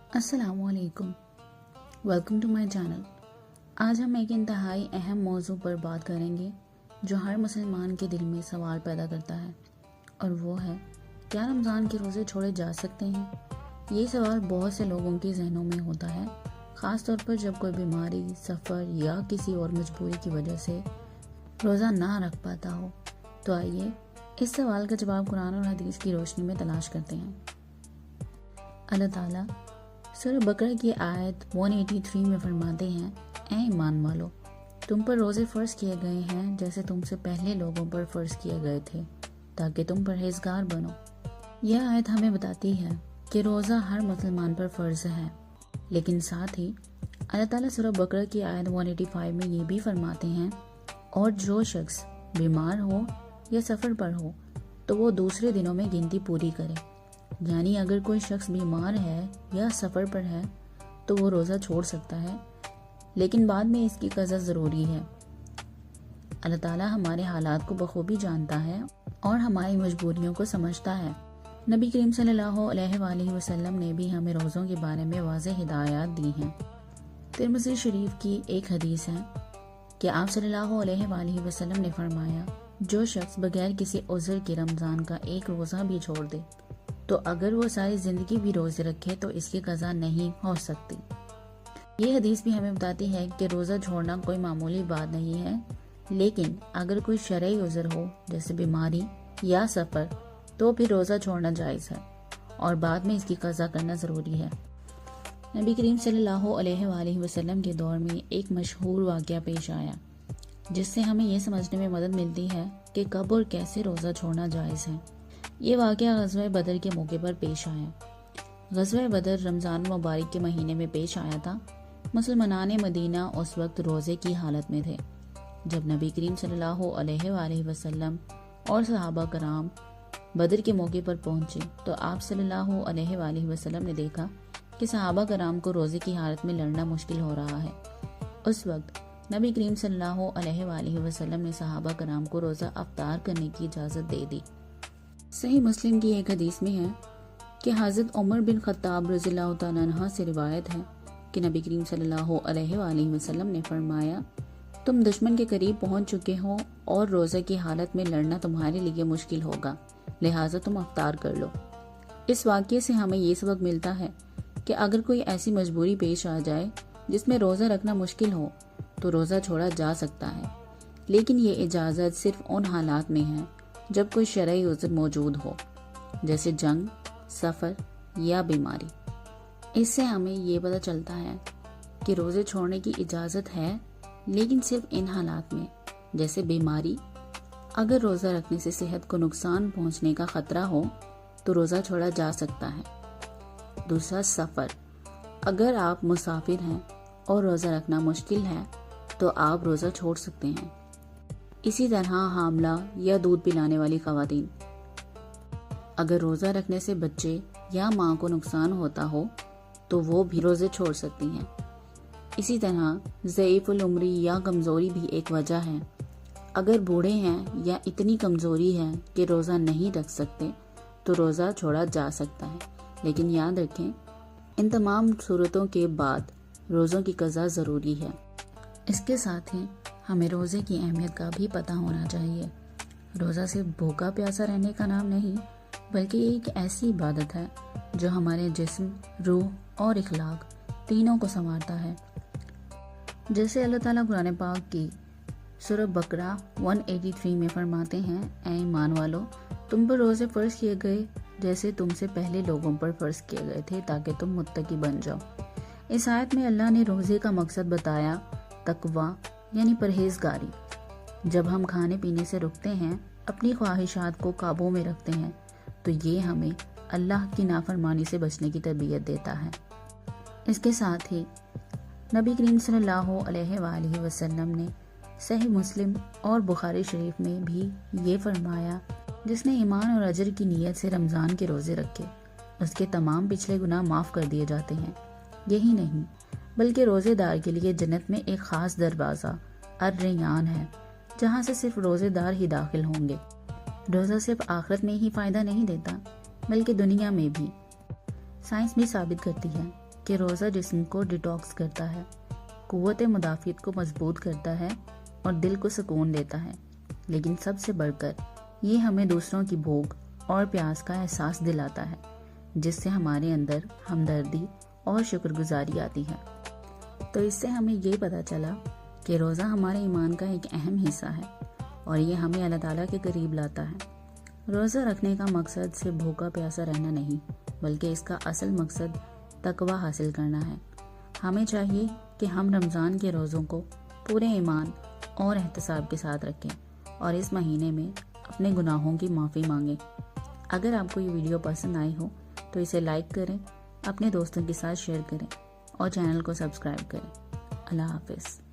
अस्सलाम वालेकुम, welcome to my channel. आज हम एक इंतहाई अहम मौजू पर बात करेंगे जो हर मुसलमान के दिल में सवाल पैदा करता है, और वो है क्या रमज़ान के रोज़े छोड़े जा सकते हैं। ये सवाल बहुत से लोगों के जहनों में होता है, ख़ास तौर पर जब कोई बीमारी, सफ़र या किसी और मजबूरी की वजह से रोज़ा ना रख पाता हो। तो आइए इस सवाल का जवाब कुरान और हदीस की रोशनी में तलाश करते हैं। अल्लाह ताला सूरह बकरा की आयत 183 में फरमाते हैं, ऐ ईमान वालो, तुम पर रोज़े फ़र्ज किए गए हैं जैसे तुमसे पहले लोगों पर फ़र्ज किए गए थे, ताकि तुम परहेजगार बनो। यह आयत हमें बताती है कि रोज़ा हर मुसलमान पर फ़र्ज है, लेकिन साथ ही अल्लाह ताला सूरह बकरा की आयत 185 में ये भी फरमाते हैं, और जो शख्स बीमार हो या सफ़र पर हो तो वो दूसरे दिनों में गिनती पूरी करे। यानी अगर कोई शख्स बीमार है या सफ़र पर है तो वो रोज़ा छोड़ सकता है, लेकिन बाद में इसकी क़ज़ा ज़रूरी है। अल्लाह ताला हमारे हालात को बखूबी जानता है और हमारी मजबूरियों को समझता है। नबी करीम सल्लल्लाहु अलैहि वसल्लम ने भी हमें रोज़ों के बारे में वाज़ेह हिदायत दी हैं। तिरमिज़ी शरीफ की एक हदीस है कि आप सल्लल्लाहु अलैहि वसल्लम ने फरमाया, जो शख्स बगैर किसी उज़्र के रमज़ान का एक रोज़ा भी छोड़ दे तो अगर वो सारी ज़िंदगी भी रोज़े रखे तो इसकी क़ज़ा नहीं हो सकती। ये हदीस भी हमें बताती है कि रोज़ा छोड़ना कोई मामूली बात नहीं है, लेकिन अगर कोई शरई उज़्र हो जैसे बीमारी या सफ़र तो फिर रोज़ा छोड़ना जायज़ है और बाद में इसकी क़ज़ा करना ज़रूरी है। नबी करीम सल्लल्लाहु अलैहि वसल्लम के दौर में एक मशहूर वाक़या पेश आया, जिससे हमें ये समझने में मदद मिलती है कि कब और कैसे रोज़ा छोड़ना जायज़ है। ये वाक़या ग़ज़वा बदर के मौके पर पेश आया। ग़ज़वा बदर रमज़ान मुबारक के महीने में पेश आया था। मुसलमानान मदीना उस वक्त रोज़े की हालत में थे। जब नबी करीम सल्लल्लाहु अलैहि वसल्लम और सहाबा कराम बदर के मौके पर पहुंचे तो आप सल्लल्लाहु अलैहि वसल्लम ने देखा कि सहाबा कराम को रोज़े की हालत में लड़ना मुश्किल हो रहा है। उस वक्त नबी करीम सल्लल्लाहु अलैहि वसल्लम ने सहाबा कराम को रोज़ा अफ्तार करने की इजाज़त दे दी। सही मुस्लिम की एक हदीस में है कि हज़रत उमर बिन ख़त्ताब रज़ियल्लाहु तआला अन्हु से रिवायत है कि नबी करीम सल्लल्लाहु अलैहि वसल्लम ने फरमाया, तुम दुश्मन के करीब पहुंच चुके हो और रोज़े की हालत में लड़ना तुम्हारे लिए मुश्किल होगा, लिहाजा तुम अफ्तार कर लो। इस वाक़ये से हमें ये सबक मिलता है कि अगर कोई ऐसी मजबूरी पेश आ जाए जिसमें रोज़ा रखना मुश्किल हो तो रोज़ा छोड़ा जा सकता है, लेकिन ये इजाज़त सिर्फ उन हालात में है जब कोई शरई उज़्र मौजूद हो, जैसे जंग, सफ़र या बीमारी। इससे हमें ये पता चलता है कि रोज़े छोड़ने की इजाज़त है, लेकिन सिर्फ इन हालात में, जैसे बीमारी। अगर रोज़ा रखने से सेहत को नुकसान पहुंचने का ख़तरा हो तो रोज़ा छोड़ा जा सकता है। दूसरा, सफ़र। अगर आप मुसाफिर हैं और रोज़ा रखना मुश्किल है तो आप रोज़ा छोड़ सकते हैं। इसी तरह हामला या दूध पिलाने वाली ख़वातीन, अगर रोज़ा रखने से बच्चे या माँ को नुकसान होता हो तो वो भी रोज़े छोड़ सकती हैं। इसी तरह ज़ईफ़ुल उम्री या कमज़ोरी भी एक वजह है। अगर बूढ़े हैं या इतनी कमज़ोरी है कि रोज़ा नहीं रख सकते तो रोज़ा छोड़ा जा सकता है, लेकिन याद रखें इन तमाम सूरतों के बाद रोज़ों की क़ज़ा ज़रूरी है। इसके साथ ही हमें रोज़े की अहमियत का भी पता होना चाहिए। रोज़ा सिर्फ भूखा प्यासा रहने का नाम नहीं, बल्कि एक ऐसी इबादत है जो हमारे जिस्म, रूह और इखलाक तीनों को संवारता है। जैसे अल्लाह ताला कुरान पाक की सूरह बकरा 183 में फरमाते हैं, ऐ ईमान वालो, तुम पर रोज़े फ़र्ज़ किए गए जैसे तुमसे पहले लोगों पर फ़र्ज़ किए गए थे, ताकि तुम मुत्तकी बन जाओ। इस आयत में अल्लाह ने रोज़े का मकसद बताया, तकवा यानी परहेजगारी। जब हम खाने पीने से रुकते हैं, अपनी ख्वाहिशात को काबू में रखते हैं, तो ये हमें अल्लाह की नाफरमानी से बचने की तरबियत देता है। इसके साथ ही नबी करीम सल्लल्लाहु अलैहि वसल्लम ने सही मुस्लिम और बुखारी शरीफ में भी ये फरमाया, जिसने ईमान और अजर की नीयत से रमज़ान के रोज़े रखे उसके तमाम पिछले गुनाह माफ़ कर दिए जाते हैं। यही नहीं बल्कि रोज़ेदार के लिए जन्नत में एक ख़ास दरवाज़ा अर्रयान है, जहाँ से सिर्फ रोज़ेदार ही दाखिल होंगे। रोज़ा सिर्फ आखिरत में ही फ़ायदा नहीं देता, बल्कि दुनिया में भी। साइंस भी साबित करती है کہ روزہ جسم کو ڈیٹاکس کرتا ہے، قوت مدافعت کو مضبوط کرتا ہے اور دل کو سکون دیتا ہے، لیکن سب سے بڑھ کر یہ ہمیں دوسروں کی بھوک اور پیاس کا احساس دلاتا ہے، جس سے ہمارے اندر ہمدردی اور شکر گزاری آتی ہے۔ تو اس سے ہمیں یہ پتہ چلا کہ روزہ ہمارے ایمان کا ایک اہم حصہ ہے اور یہ ہمیں اللہ تعالیٰ کے قریب لاتا ہے۔ روزہ رکھنے کا مقصد صرف بھوکا پیاسا رہنا نہیں، بلکہ اس کا اصل مقصد تقوی حاصل کرنا ہے۔ ہمیں چاہیے کہ ہم رمضان کے روزوں کو پورے ایمان اور احتساب کے ساتھ رکھیں اور اس مہینے میں اپنے گناہوں کی معافی مانگیں۔ اگر آپ کو یہ ویڈیو پسند آئی ہو تو اسے لائک کریں، اپنے دوستوں کے ساتھ شیئر کریں اور چینل کو سبسکرائب کریں۔ اللہ حافظ۔